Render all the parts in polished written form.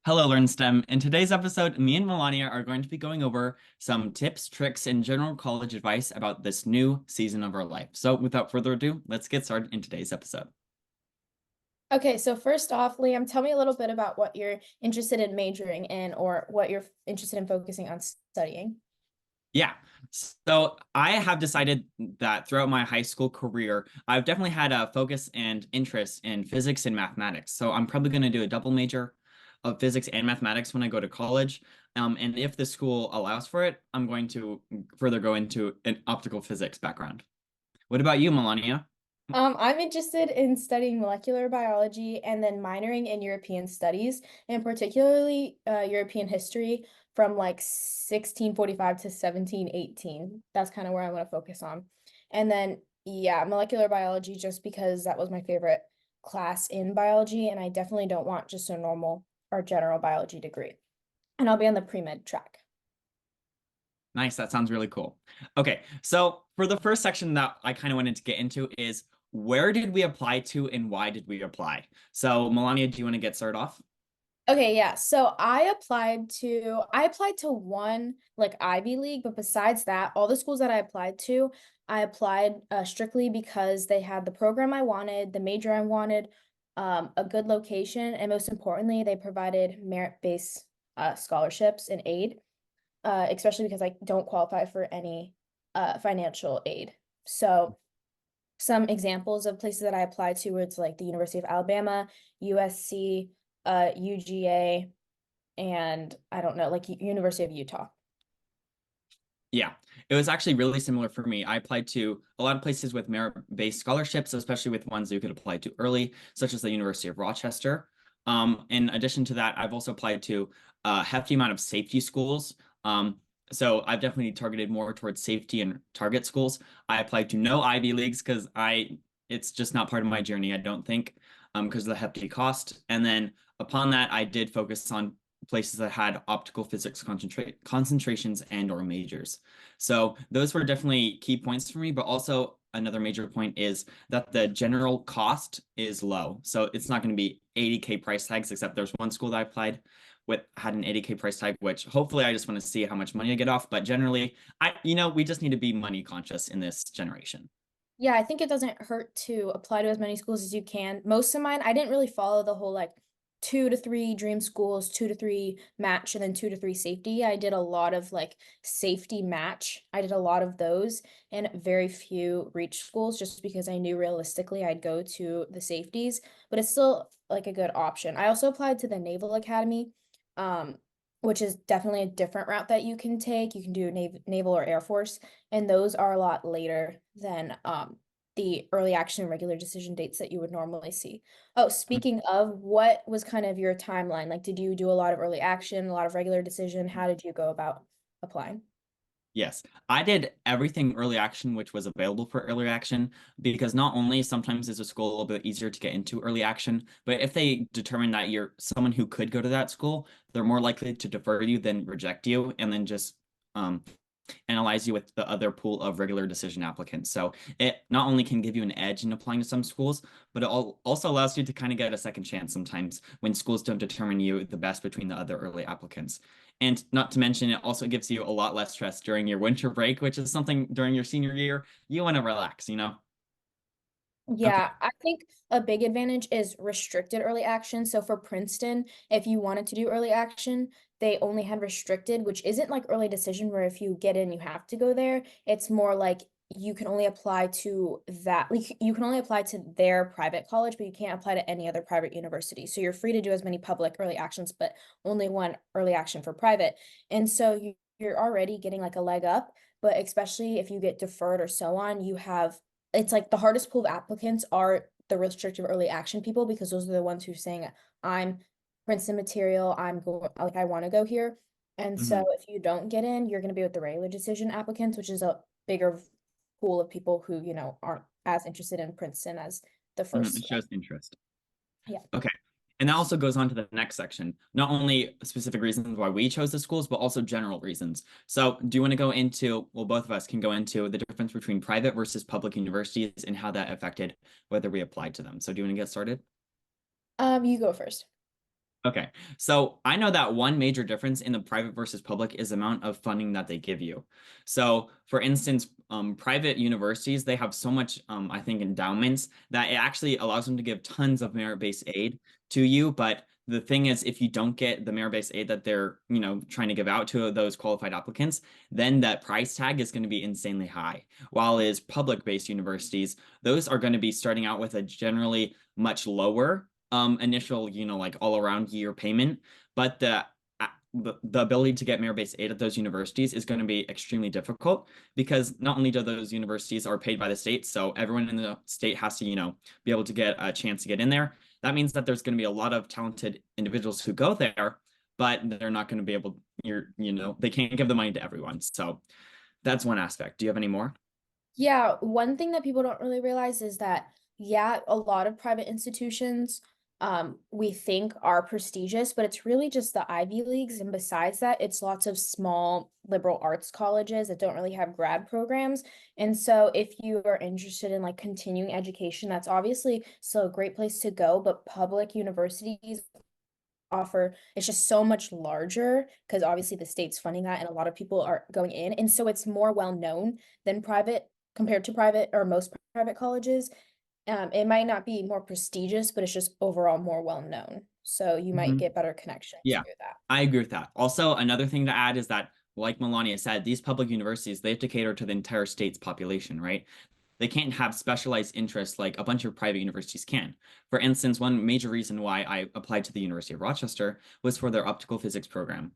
Hello, LRN STEM. In today's episode, me and Melania are going to be going over some tips, tricks, and general college advice about this new season of our life. So, without further ado, let's get started in today's episode. Okay, so first off, Liam, tell me a little bit about what you're interested in majoring in or what you're interested in focusing on studying. Yeah. So, I have decided that throughout my high school career, I've definitely had a focus and interest in physics and mathematics. So, I'm probably going to do a double major of physics and mathematics when I go to college. And if the school allows for it, I'm going to further go into an optical physics background. What about you, Melania? I'm interested in studying molecular biology and then minoring in European studies, and particularly European history from like 1645 to 1718. That's kind of where I want to focus on. And then, yeah, molecular biology just because that was my favorite class in biology, and I definitely don't want just a normal or general biology degree. And I'll be on the pre-med track. Nice. That sounds really cool. Okay. So for the first section that I kind of wanted to get into is where did we apply to and why did we apply? So Melania, do you want to get started off? Okay, yeah. So I applied to one like Ivy League, but besides that, all the schools that I applied strictly because they had the program I wanted, the major I wanted, a good location, and most importantly, they provided merit-based scholarships and aid, especially because I don't qualify for any financial aid. So some examples of places that I applied to were it's like the University of Alabama, USC, UGA, and I don't know, like University of Utah. Yeah, it was actually really similar for me. I applied to a lot of places with merit-based scholarships, especially with ones you could apply to early, such as the University of Rochester. In addition to that, I've also applied to a hefty amount of safety schools. So I've definitely targeted more towards safety and target schools. I applied to no Ivy Leagues because it's just not part of my journey, I don't think, because of the hefty cost. And then upon that, I did focus on places that had optical physics concentrations and or majors. So those were definitely key points for me, but also another major point is that the general cost is low. So it's not going to be 80K price tags, except there's one school that I applied with had an 80K price tag, which hopefully I just want to see how much money I get off. But generally, we just need to be money conscious in this generation. Yeah, I think it doesn't hurt to apply to as many schools as you can. Most of mine, I didn't really follow the whole like 2 to 3 dream schools, 2 to 3 match, and then 2 to 3 safety. I did a lot of like safety match. I did a lot of those and very few reach schools just because I knew realistically I'd go to the safeties, but it's still like a good option. I also applied to the Naval Academy, um, which is definitely a different route that you can take. You can do Naval or Air Force, and those are a lot later than the early action and regular decision dates that you would normally see. Oh, speaking of, what was kind of your timeline? Like, did you do a lot of early action, a lot of regular decision? How did you go about applying? Yes, I did everything early action, which was available for early action, because not only sometimes is a school a little bit easier to get into early action, but if they determine that you're someone who could go to that school, they're more likely to defer you than reject you, and then just um, analyze you with the other pool of regular decision applicants. So it not only can give you an edge in applying to some schools, but it also allows you to kind of get a second chance sometimes when schools don't determine you the best between the other early applicants. And not to mention, it also gives you a lot less stress during your winter break, which is something during your senior year you want to relax. Okay. Yeah, I think a big advantage is restricted early action. So for Princeton, if you wanted to do early action, they only had restricted, which isn't like early decision where if you get in, you have to go there. It's more like you can only apply to that, like you can only apply to their private college, but you can't apply to any other private university. So you're free to do as many public early actions, but only one early action for private. And so you're already getting like a leg up, but especially if you get deferred or so on, you have it's like the hardest pool of applicants are the restrictive early action people because those are the ones who are saying, I'm Princeton material, I'm going like I want to go here. And so Mhm. if you don't get in, you're going to be with the regular decision applicants, which is a bigger pool of people who, aren't as interested in Princeton as the Mhm. It first. shows interest. Yeah. Okay. And that also goes on to the next section. Not only specific reasons why we chose the schools, but also general reasons. So, do you want to go into, well, both of us can go into the difference between private versus public universities and how that affected whether we applied to them. So, do you want to get started? You go first. Okay, so I know that one major difference in the private versus public is the amount of funding that they give you. So, for instance, private universities, they have so much, I think, endowments that it actually allows them to give tons of merit-based aid to you. But the thing is, if you don't get the merit-based aid that they're, trying to give out to those qualified applicants, then that price tag is going to be insanely high. While is public-based universities, those are going to be starting out with a generally much lower initial, like all around year payment, but the ability to get merit-based aid at those universities is going to be extremely difficult because not only do those universities are paid by the state, so everyone in the state has to, be able to get a chance to get in there. That means that there's going to be a lot of talented individuals who go there, but they're not going to be able, they can't give the money to everyone. So that's one aspect. Do you have any more? Yeah, one thing that people don't really realize is that, yeah, a lot of private institutions we think are prestigious, but it's really just the Ivy Leagues. And besides that, it's lots of small liberal arts colleges that don't really have grad programs. And so if you are interested in like continuing education, that's obviously still a great place to go, but public universities offer it's just so much larger because obviously the state's funding that and a lot of people are going in, and so it's more well known than private compared to private or most private colleges. It might not be more prestigious, but it's just overall more well known, so you might Mhm. get better connections Yeah, through that. I agree with that. Also, another thing to add is that, like Melania said, these public universities, they have to cater to the entire state's population, right? They can't have specialized interests like a bunch of private universities can. For instance, one major reason why I applied to the University of Rochester was for their optical physics program.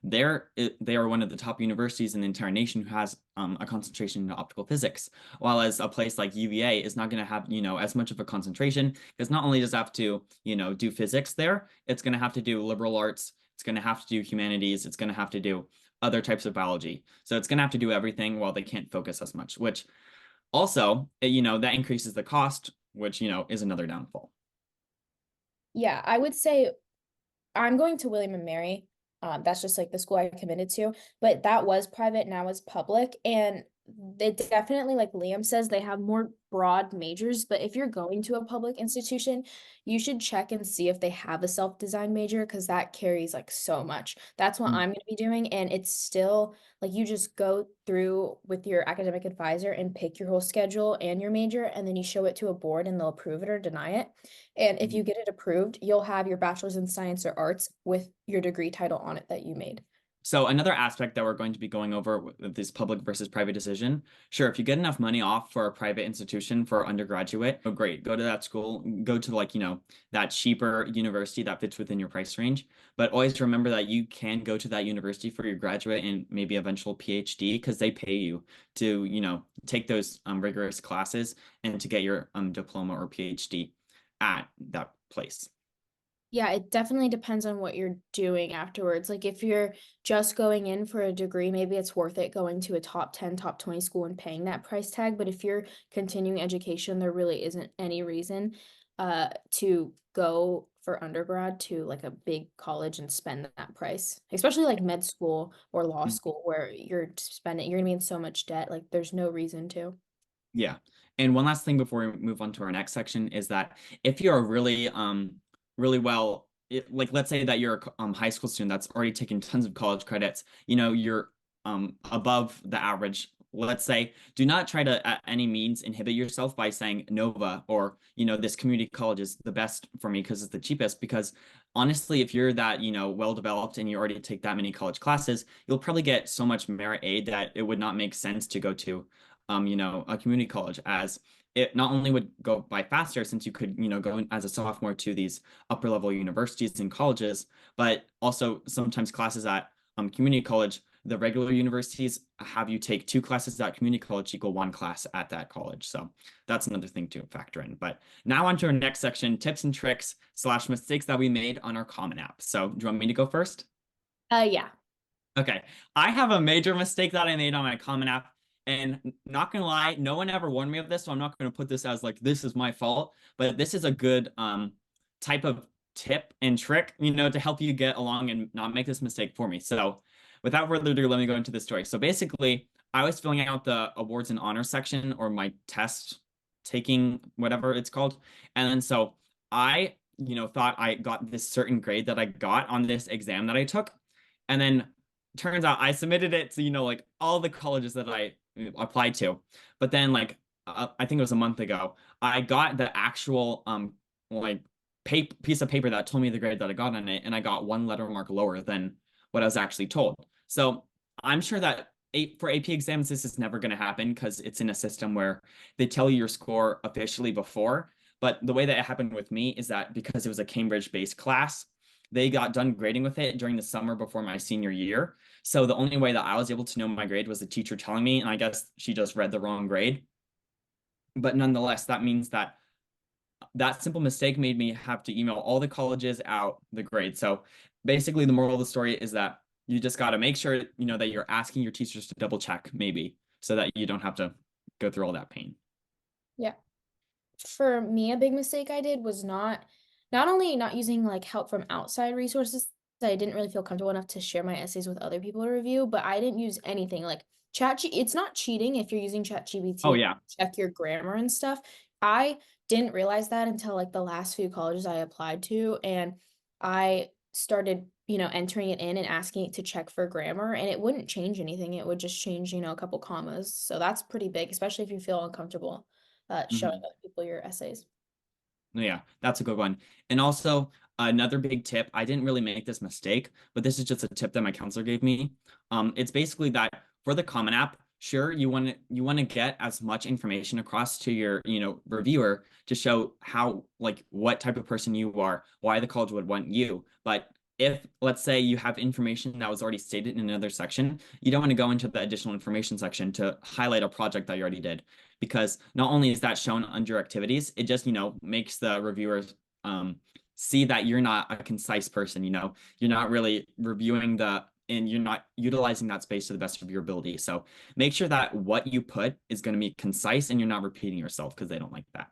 They are one of the top universities in the entire nation who has a concentration in optical physics, while as a place like UVA is not going to have, as much of a concentration because not only does it have to, do physics there, it's going to have to do liberal arts, it's going to have to do humanities, it's going to have to do other types of biology. So it's going to have to do everything while they can't focus as much, which also, that increases the cost, which, is another downfall. Yeah, I would say I'm going to William and Mary. That's just like the school I committed to, but that was private, now it's public, and they definitely, like Liam says, they have more broad majors. But if you're going to a public institution, you should check and see if they have a self-design major because that carries like so much. That's what Mm. I'm going to be doing, and it's still like you just go through with your academic advisor and pick your whole schedule and your major, and then you show it to a board and they'll approve it or deny it. And if you get it approved, you'll have your bachelor's in science or arts with your degree title on it that you made. So another aspect that we're going to be going over with this public versus private decision, sure, if you get enough money off for a private institution for undergraduate, oh great, go to that school, go to like, that cheaper university that fits within your price range. But always remember that you can go to that university for your graduate and maybe eventual PhD because they pay you to, take those rigorous classes and to get your diploma or PhD at that place. Yeah, it definitely depends on what you're doing afterwards. Like if you're just going in for a degree, maybe it's worth it going to a top 10, top 20 school and paying that price tag. But if you're continuing education, there really isn't any reason to go for undergrad to like a big college and spend that price. Especially like med school or law school where you're gonna be in so much debt. Like there's no reason to. Yeah. And one last thing before we move on to our next section is that if you're really really well like let's say that you're a high school student that's already taken tons of college credits, you're above the average. Let's say, do not try to at any means inhibit yourself by saying Nova or, this community college is the best for me because it's the cheapest. Because honestly, if you're that, well developed and you already take that many college classes, you'll probably get so much merit aid that it would not make sense to go to a community college as it not only would go by faster since you could, go in as a sophomore to these upper level universities and colleges, but also sometimes classes at community college, the regular universities have you take two classes at community college equal one class at that college. So that's another thing to factor in. But now on to our next section, tips and tricks slash mistakes that we made on our Common App. So do you want me to go first? Yeah. Okay, I have a major mistake that I made on my Common App, and not gonna lie, no one ever warned me of this, so I'm not gonna put this as like this is my fault, but this is a good type of tip and trick, to help you get along and not make this mistake for me. So, without further ado, let me go into the story. So basically, I was filling out the awards and honors section or my test taking whatever it's called, and then so I thought I got this certain grade that I got on this exam that I took. And then turns out I submitted it to, like all the colleges that I applied to. But then like I think it was a month ago, I got the actual like piece of paper that told me the grade that I got on it, and I got one letter mark lower than what I was actually told. So I'm sure that for AP exams, this is never going to happen because it's in a system where they tell you your score officially before. But the way that it happened with me is that because it was a Cambridge-based class, they got done grading with it during the summer before my senior year. So the only way that I was able to know my grade was the teacher telling me, and I guess she just read the wrong grade. But nonetheless, that means that that simple mistake made me have to email all the colleges out the grade. So basically, the moral of the story is that you just got to make sure, that you're asking your teachers to double check maybe so that you don't have to go through all that pain. Yeah. For me, a big mistake I did was not only not using like help from outside resources. I didn't really feel comfortable enough to share my essays with other people to review, but I didn't use anything like it's not cheating if you're using Oh ChatGPT to yeah. check your grammar and stuff. I didn't realize that until like the last few colleges I applied to, and I started, entering it in and asking it to check for grammar, and it wouldn't change anything. It would just change, a couple commas. So that's pretty big, especially if you feel uncomfortable showing Mhm. other people your essays. Yeah, that's a good one. And also another big tip, I didn't really make this mistake, but this is just a tip that my counselor gave me. It's basically that for the Common App, sure, you want to get as much information across to your, reviewer to show how like what type of person you are, why the college would want you. But if let's say you have information that was already stated in another section, you don't want to go into the additional information section to highlight a project that you already did because not only is that shown under activities, it just, makes the reviewers see that you're not a concise person, you're not really reviewing and you're not utilizing that space to the best of your ability. So make sure that what you put is going to be concise and you're not repeating yourself because they don't like that.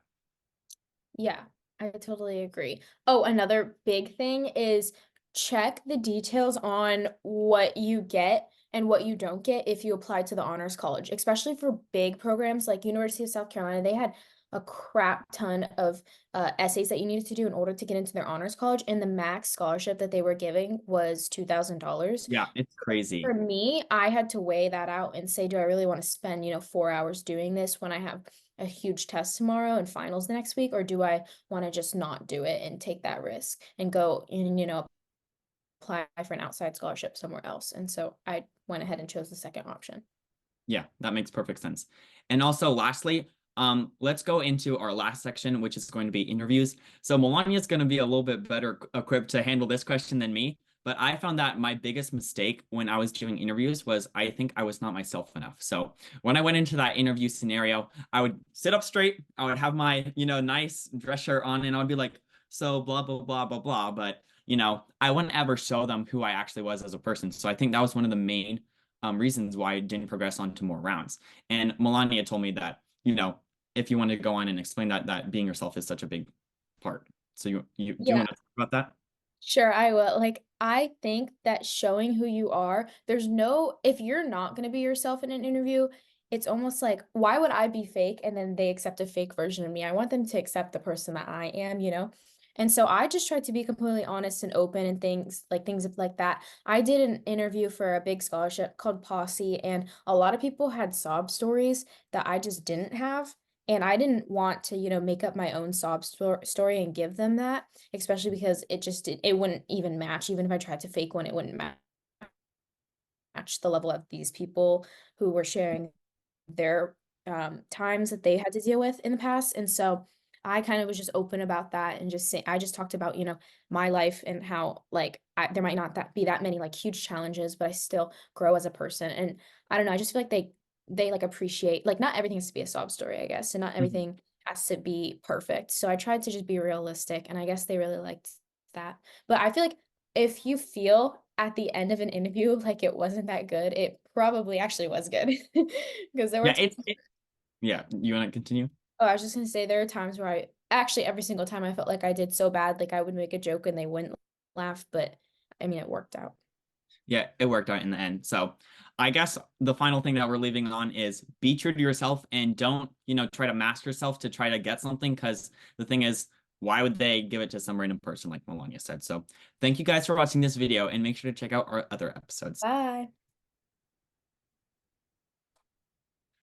Yeah, I totally agree. Oh, another big thing is check the details on what you get and what you don't get if you apply to the honors college, especially for big programs like University of South Carolina. They had a crap ton of essays that you needed to do in order to get into their honors college, and the max scholarship that they were giving was $2,000. Yeah, it's For crazy. me, I had to weigh that out and say, do I really want to spend, 4 hours doing this when I have a huge test tomorrow and finals the next week, or do I want to just not do it and take that risk and go and, apply for an outside scholarship somewhere else? And so I went ahead and chose the second option. Yeah, that makes perfect sense. And also, lastly, let's go into our last section, which is going to be interviews. So Melania is going to be a little bit better equipped to handle this question than me. But I found that my biggest mistake when I was doing interviews was I think I was not myself enough. So when I went into that interview scenario, I would sit up straight, I would have my, nice dress shirt on, and I would be like, so blah, blah, blah, blah, blah. But, I wouldn't ever show them who I actually was as a person. So I think that was one of the main reasons why I didn't progress on to more rounds. And Melania told me that, if you want to go on and explain that being yourself is such a big part. So you do you Yeah. want to talk about that? Sure, I will. Like, I think that showing who you are, if you're not going to be yourself in an interview, it's almost like, why would I be fake and then they accept a fake version of me? I want them to accept the person that I am? And so I just tried to be completely honest and open and things like that. I did an interview for a big scholarship called Posse, and a lot of people had sob stories that I just didn't have. And I didn't want to, make up my own story and give them that, especially because it wouldn't even match. Even if I tried to fake one, it wouldn't match the level of these people who were sharing their times that they had to deal with in the past. And so I kind of was just open about that and I just talked about, my life and how like there might not be that many like huge challenges, but I still grow as a person. And I don't know, I just feel like they like appreciate, like, not everything has to be a sob story, I guess, and not Mhm. everything has to be perfect. So I tried to just be realistic, and I guess they really liked that. But I feel like if you feel at the end of an interview like it wasn't that good, it probably actually was good. Because there were Yeah, yeah. You want to continue? Oh, I was just gonna say there are times where actually every single time I felt like I did so bad, like I would make a joke and they wouldn't laugh, but I mean it worked out. Yeah, it worked out in the end. So I guess the final thing that we're leaving on is be true to yourself and don't, try to mask yourself to try to get something. Because the thing is, why would they give it to some random person like Melania said? So thank you guys for watching this video and make sure to check out our other episodes. Bye.